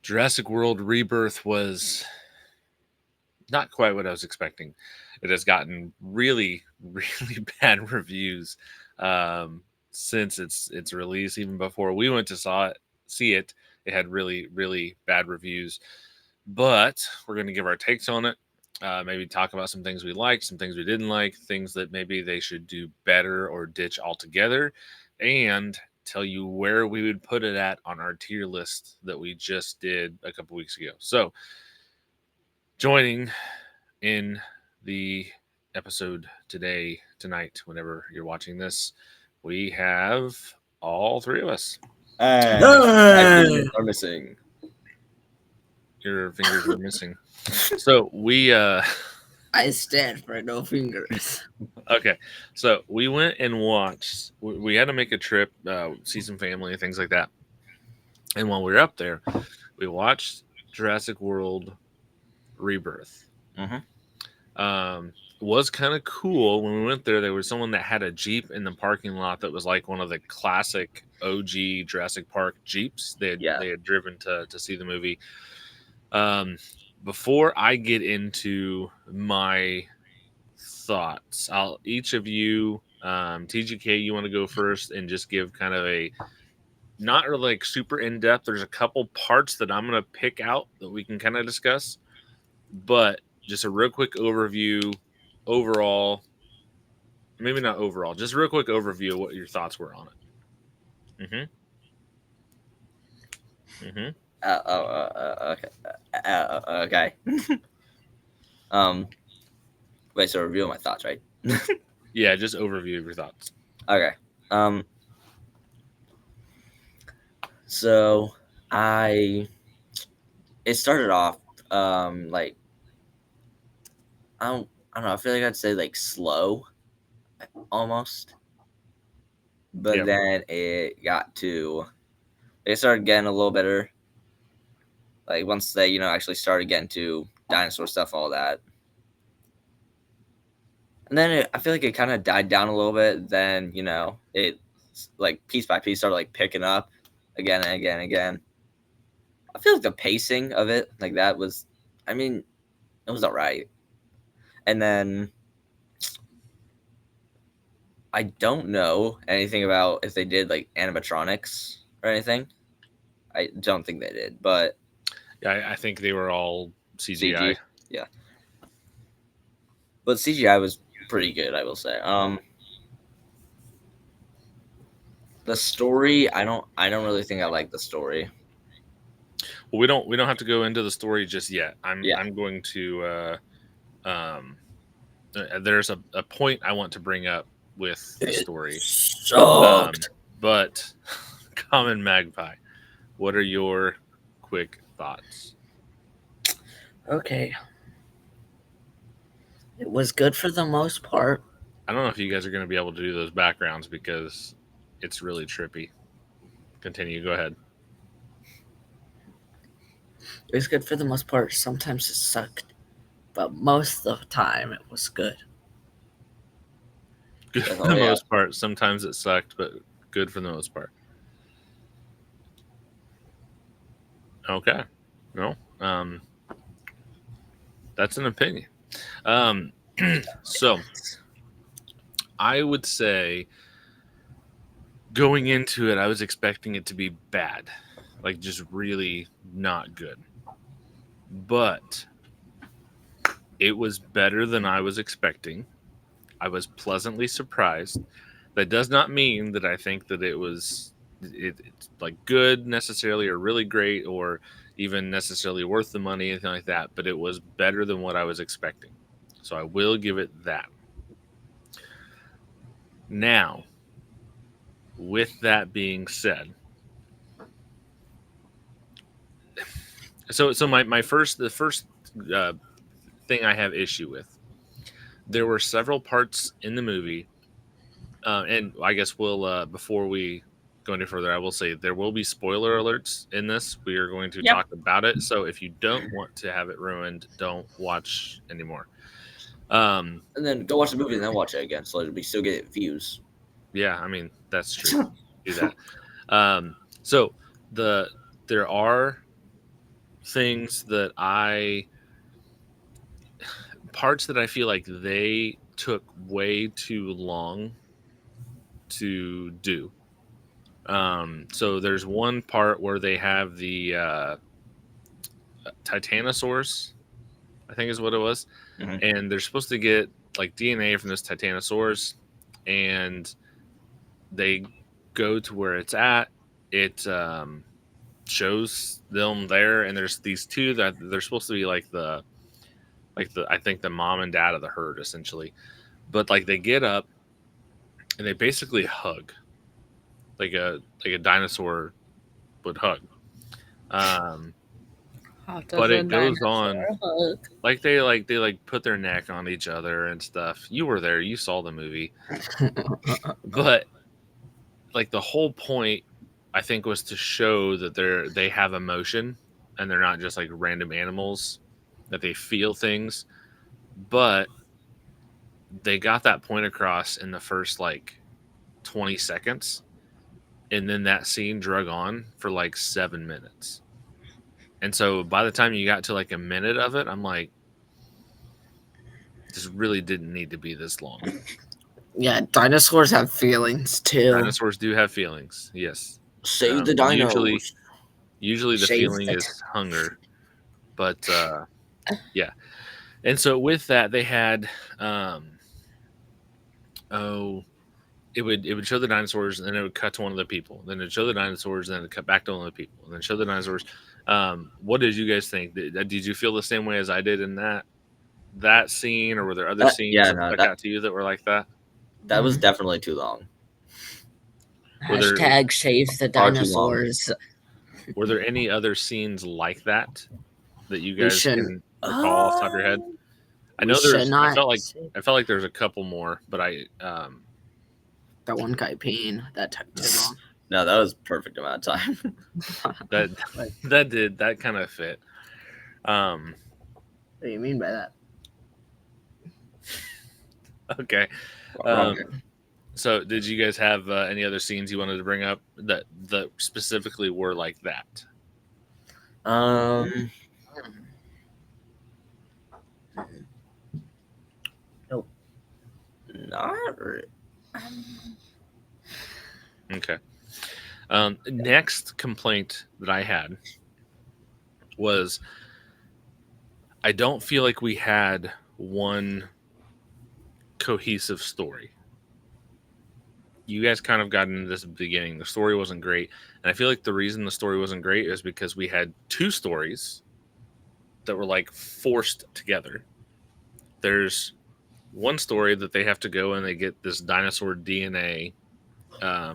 Jurassic World Rebirth was not quite what I was expecting. It has gotten really, really bad reviews since its release. Even before we went to see it, it had really, really bad reviews. But we're going to give our takes on it. Maybe talk about some things we liked, some things we didn't like, things that maybe they should do better or ditch altogether, and tell you where we would put it at on our tier list that we just did a couple weeks ago. So, joining in the episode tonight, whenever you're watching this, we have all three of us. And my fingers are missing. Your fingers are missing. So I stand for no fingers. okay. So we went and watched. We had to make a trip, see some family, things like that. And while we were up there, we watched Jurassic World Rebirth. Was kind of cool when we went there. There was someone that had a Jeep in the parking lot that was like one of the classic OG Jurassic Park Jeeps. They had driven to see the movie. Before I get into my thoughts, each of you, TGK, you want to go first and just give kind of a not really like super in depth. There's a couple parts that I'm going to pick out that we can kind of discuss, but just a real quick overview. Overall, maybe not overall, just a real quick overview of what your thoughts were on it. Okay. Wait, so review my thoughts, right? Yeah, just overview of your thoughts. Okay. So it started off like I don't know. I feel like I'd say like slow, almost. But then it started getting a little better. Like once they, actually started getting to dinosaur stuff, all that. And then I feel like it kind of died down a little bit. Then, it like piece by piece started like picking up again and again and again. I feel like the pacing of it, like that was, it was all right. And then I don't know anything about if they did like animatronics or anything. I don't think they did, but yeah, I think they were all CGI. Yeah, but CGI was pretty good, I will say. The story, I don't really think I like the story. Well, we don't have to go into the story just yet. I'm going to. There's a point I want to bring up with the story. But Common Magpie, what are your quick thoughts? Okay. It was good for the most part. I don't know if you guys are going to be able to do those backgrounds because it's really trippy. Continue. Go ahead. It was good for the most part. Sometimes it sucked, but most of the time it was good. Good for the most part. Sometimes it sucked, but good for the most part. Okay. No. That's an opinion. So I would say going into it, I was expecting it to be bad, like just really not good. But it was better than I was expecting. I was pleasantly surprised. That does not mean that I think that it's like good necessarily or really great or even necessarily worth the money, anything like that. But it was better than what I was expecting. So I will give it that. Now, with that being said, so the first thing I have issue with, there were several parts in the movie, and I guess we'll before we go any further, I will say there will be spoiler alerts in this. We are going to talk about it, so if you don't want to have it ruined, don't watch anymore. And then go watch the movie and then watch it again, so we still get views. Yeah, that's true. Do that. So there are things that parts that I feel like they took way too long to do. So there's one part where they have the Titanosaurus, I think is what it was, Mhm. and they're supposed to get like DNA from this Titanosaurus, and they go to where it's at. It shows them there, and there's these two that they're supposed to be like the I think the mom and dad of the herd essentially, but like they get up and they basically hug like a dinosaur would hug. Um, How does but a it goes on dinosaur hug? like they put their neck on each other and stuff. You were there, you saw the movie, but like the whole point I think was to show that they have emotion and they're not just like random animals, that they feel things. But they got that point across in the first like 20 seconds, and then that scene drug on for like 7 minutes. And so by the time you got to like a minute of it, I'm like, this really didn't need to be this long. Yeah, dinosaurs have feelings too. Dinosaurs do have feelings, yes. Save the Usually dinos. the Shave feeling the is hunger. But yeah. And so with that they had oh it would show the dinosaurs and then it would cut to one of the people. Then it'd show the dinosaurs and then it'd cut back to one of the people. And then show the dinosaurs. What did you guys think? Did you feel the same way as I did in that scene, or were there other scenes Yeah, that no, stuck that out to you that were like that? that was definitely too long. Were there Hashtag shave the Far too long. dinosaurs. were there any other scenes like that you We guys shouldn't. can recall off the top of your head? I We know should there's. not. I felt like there's a couple more, but That one guy peeing. That took too long. No, that was perfect amount of time. that that kind of fit. What do you mean by that? Okay. Wrong. So, did you guys have any other scenes you wanted to bring up that specifically were like that? Nope. Not really. Okay. Next complaint that I had was I don't feel like we had one cohesive story. You guys kind of got into this at the beginning. The story wasn't great. And I feel like the reason the story wasn't great is because we had two stories that were like forced together. There's one story that they have to go and they get this dinosaur DNA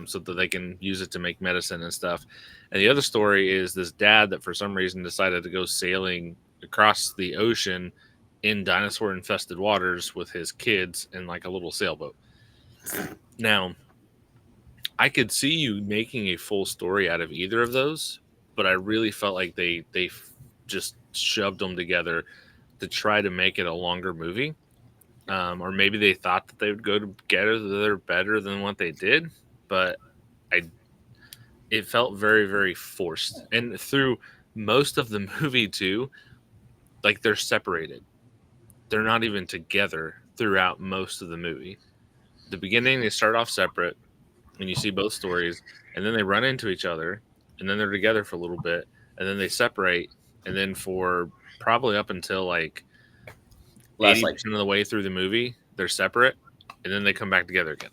so that they can use it to make medicine and stuff. And the other story is this dad that for some reason decided to go sailing across the ocean in dinosaur infested waters with his kids in like a little sailboat. Now, I could see you making a full story out of either of those, but I really felt like they just shoved them together to try to make it a longer movie. Or maybe they thought that they would go together better than what they did, but it felt very, very forced. And through most of the movie too, like they're separated. They're not even together throughout most of the movie. The beginning they start off separate and you see both stories, and then they run into each other, and then they're together for a little bit, and then they separate, and then for probably up until like 80% of the way through the movie, they're separate, and then they come back together again.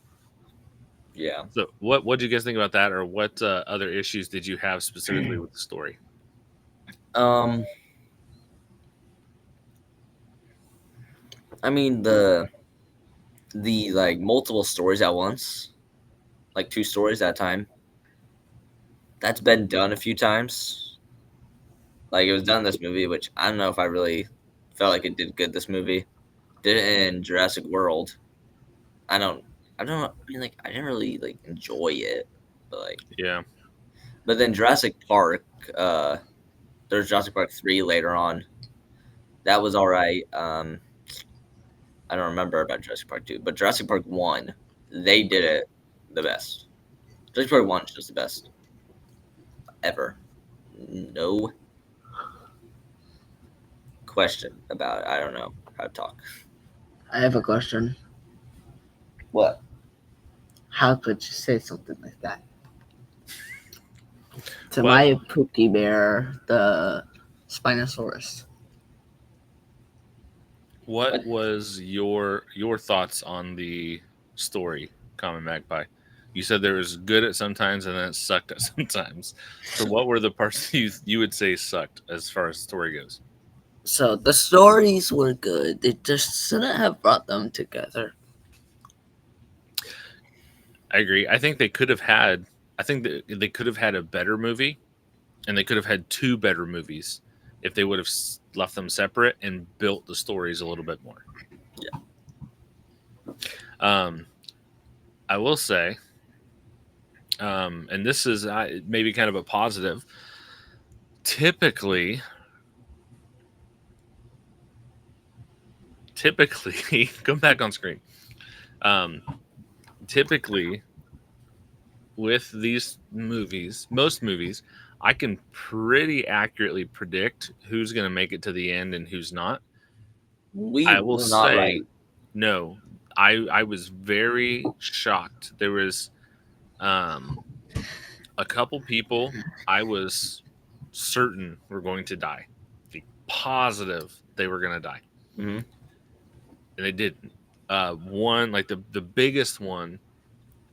Yeah. So what do you guys think about that, or what other issues did you have specifically with the story? I mean the like multiple stories at once, like two stories at a time. That's been done a few times. Like it was done in this movie, which I don't know if I really felt like it did good. This movie did it in Jurassic World. I don't. I mean, like I didn't really like enjoy it, but like Yeah. But then Jurassic Park, there's Jurassic Park 3 later on. That was all right. I don't remember about Jurassic Park 2, but Jurassic Park 1, they did it the best. Jurassic Park 1 is just the best ever. No. question about it. I don't know how to talk. I have a question. What? How could you say something like that? To Well- my Pookie Bear, the Spinosaurus. What was your thoughts on the story, Common Magpie? You said there was good at sometimes and then it sucked at sometimes. So what were the parts you would say sucked as far as story goes? So the stories were good. They just shouldn't have brought them together. I agree. I think they could have had. I think that they could have had a better movie, and they could have had two better movies if they would have left them separate and built the stories a little bit more. Yeah. I will say, and this is maybe kind of a positive. Typically, come back on screen. Typically, with these movies, most movies, I can pretty accurately predict who's going to make it to the end and who's not. We I will were not say, right. no. I was very shocked. There was a couple people I was certain were going to die. Like, positive they were going to die, Mm-hmm. and they didn't. One, like the biggest one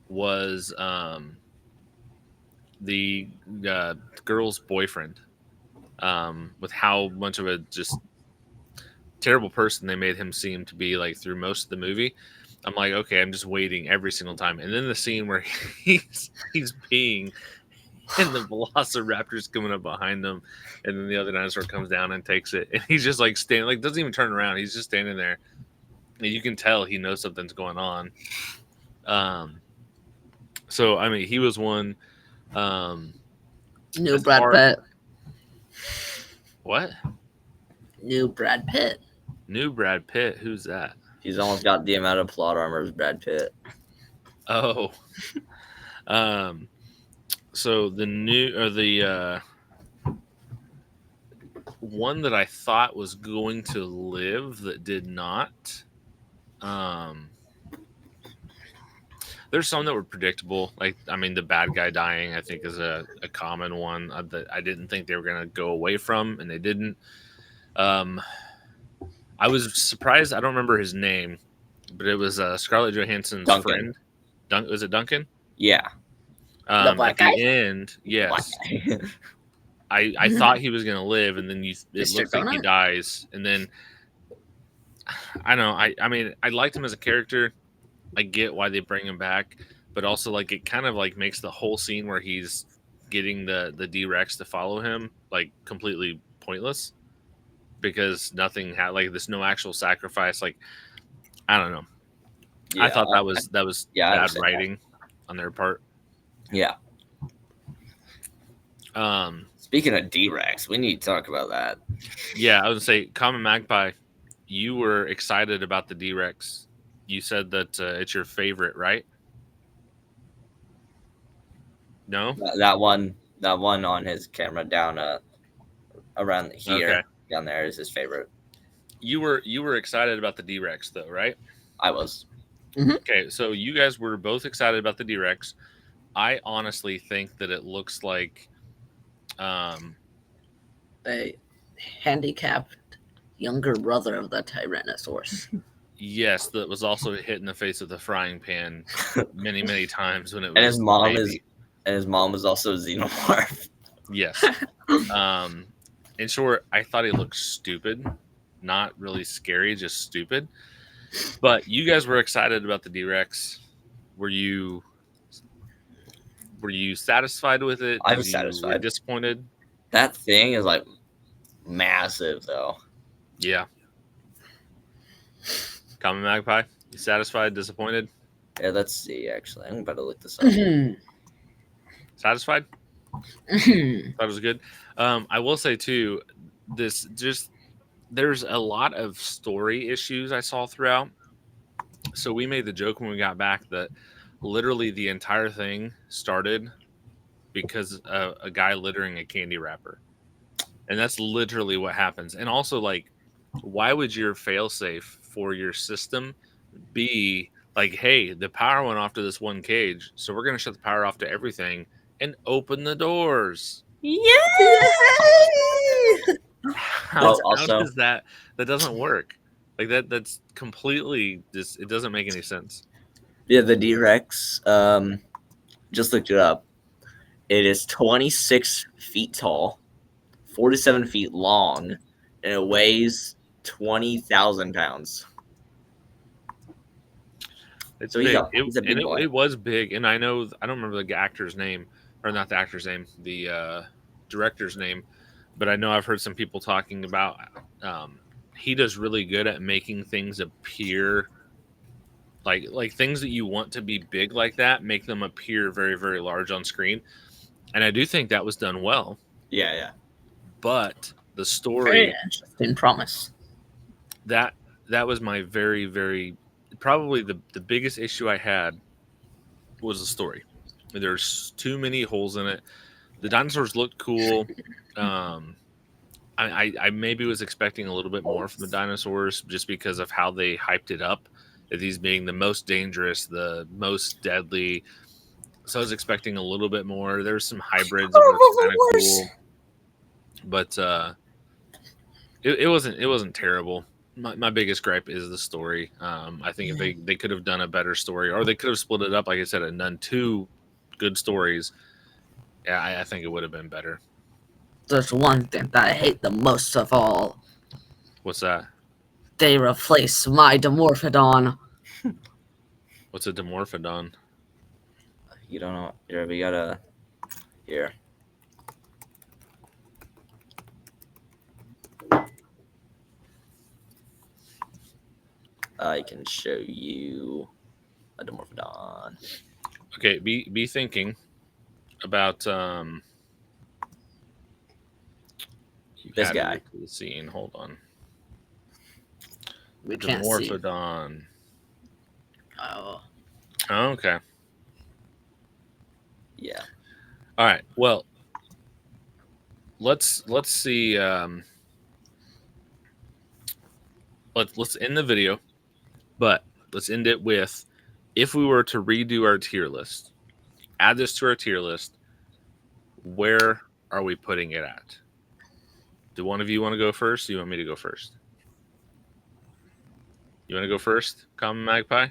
was the girl's boyfriend, with how much of a just terrible person they made him seem to be, like, through most of the movie. I'm like, okay, I'm just waiting every single time. And then the scene where he's peeing and the velociraptor's coming up behind them, and then the other dinosaur comes down and takes it, and he's just like standing, like, doesn't even turn around. He's just standing there, and you can tell he knows something's going on. So I mean, he was one. New As Brad far- Pitt. What? New Brad Pitt. New Brad Pitt? Who's that? He's almost got the amount of plot armor as Brad Pitt. Oh. So the new, or the one that I thought was going to live that did not. There's some that were predictable. Like, I mean, the bad guy dying, I think, is a common one that I didn't think they were going to go away from, and they didn't. I was surprised. I don't remember his name, but it was Scarlett Johansson's Duncan. friend. Was it Duncan? Yeah. The black at guy? the end, yes. Black guy. I thought he was going to live, and then it Mr. looks like he Donut? dies. And then, I know, I mean, I liked him as a character. I get why they bring him back, but also, like, it kind of, like, makes the whole scene where he's getting the D-Rex to follow him, like, completely pointless, because nothing had, like, there's no actual sacrifice. Like, I don't know. Yeah, I thought that was yeah, I bad understand writing on their part. Yeah. Um, Speaking of D-Rex, we need to talk about that. yeah, I would say, Common Magpie, you were excited about the D-Rex. You said that it's your favorite, right? No? That one on his camera down around here, Okay. down there is his favorite. You were excited about the D-Rex, though, right? I was. Okay, so you guys were both excited about the D-Rex. I honestly think that it looks like A handicapped younger brother of the Tyrannosaurus. yes, that was also hit in the face with a frying pan many, many times when it was And his mom baby. is also xenomorph. Yes. In short, I thought he looked stupid. Not really scary, just stupid. But you guys were excited about the D-Rex. Were you satisfied with it? I was You Were satisfied. disappointed? That thing is like massive though. Yeah. Common Magpie, you satisfied, disappointed? Yeah, let's see. Actually, I'm about to look this up. Satisfied? Thought it was good. I will say too, there's a lot of story issues I saw throughout. So we made the joke when we got back that literally the entire thing started because of a guy littering a candy wrapper, and that's literally what happens. And also, like, why would your failsafe for your system be like, hey, the power went off to this one cage, so we're going to shut the power off to everything and open the doors? Yay! How, Well, how also, does that doesn't work? Like that's completely just, it doesn't make any sense. yeah, the D-Rex, just looked it up. It is 26 feet tall, 47 feet long, and it weighs 20,000 pounds. It's So big. he's a big boy. It was big, and I know, I don't remember the actor's name, or not the actor's name, the director's name, but I know I've heard some people talking about. He does really good at making things appear like things that you want to be big like that, make them appear very very large on screen, and I do think that was done well. Yeah, yeah. But the Very story, interesting promise. that that was my very very probably the biggest issue I had was the story. There's too many holes in it. The dinosaurs looked cool. Um, I maybe was expecting a little bit more from the dinosaurs just because of how they hyped it up, these being the most dangerous, the most deadly. So I was expecting a little bit more. There's some hybrids that were kind of cool, but it wasn't terrible. My biggest gripe is the story. I think if they could have done a better story, or they could have split it up, like I said, and done two good stories, yeah, I think it would have been better. There's one thing that I hate the most of all. What's that? They replace my Dimorphodon. What's a Dimorphodon? You don't know. Here, we gotta. Here. I can show you a Dimorphodon. Okay, be thinking about you This had me guy. look at the scene. Hold on. We can't see. Dimorphodon. Oh. Oh, okay. Yeah. All right. Well, let's see. Let's end the video, but let's end it with, if we were to redo our tier list, add this to our tier list, where are we putting it at? Do one of you want to go first? Or you want me to go first? You want to go first, Common Magpie?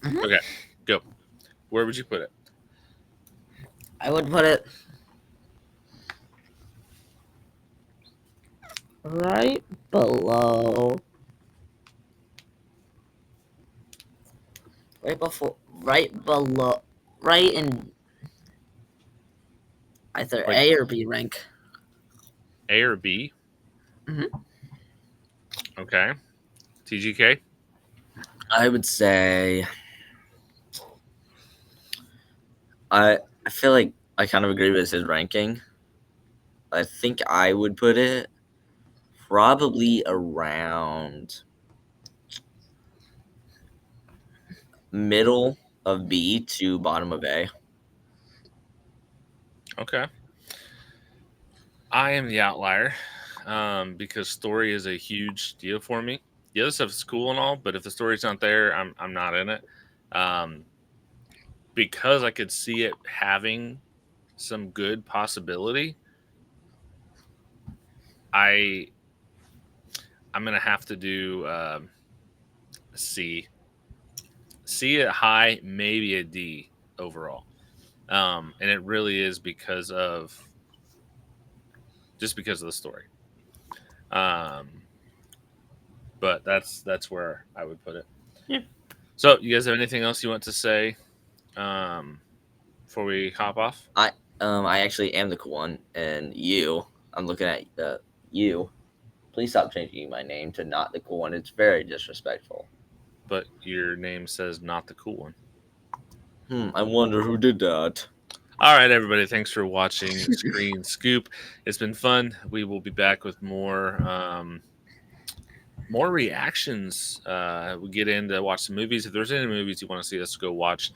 Mhm. Okay, go. Where would you put it? I would put it right below. Right before. Right below. Right in either Like A or B rank. A or B? Mhm. Okay. TGK? I would say. I feel like I kind of agree with his ranking. I think I would put it probably around middle of B to bottom of A. Okay. I am the outlier because story is a huge deal for me. The other stuff is cool and all, but if the story's not there, I'm not in it. Um, because I could see it having some good possibility. I'm gonna have to do C. C at high, maybe a D overall. And it really is because of the story. But that's where I would put it. Yeah. So, you guys have anything else you want to say before we hop off? I actually am the cool one, and you. I'm looking at you. Please stop changing my name to not the cool one. It's very disrespectful. But your name says not the cool one. I wonder who did that. All right, everybody. Thanks for watching Screen Scoop. It's been fun. We will be back with more reactions. We get in to watch some movies. If there's any movies you want to see us go watch,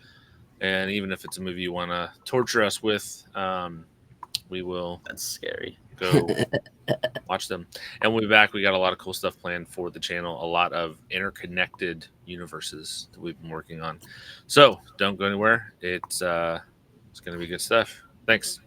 and even if it's a movie you want to torture us with, we will That's scary. go watch them. And we'll be back. We got a lot of cool stuff planned for the channel, a lot of interconnected universes that we've been working on. So don't go anywhere. It's going to be good stuff. Thanks.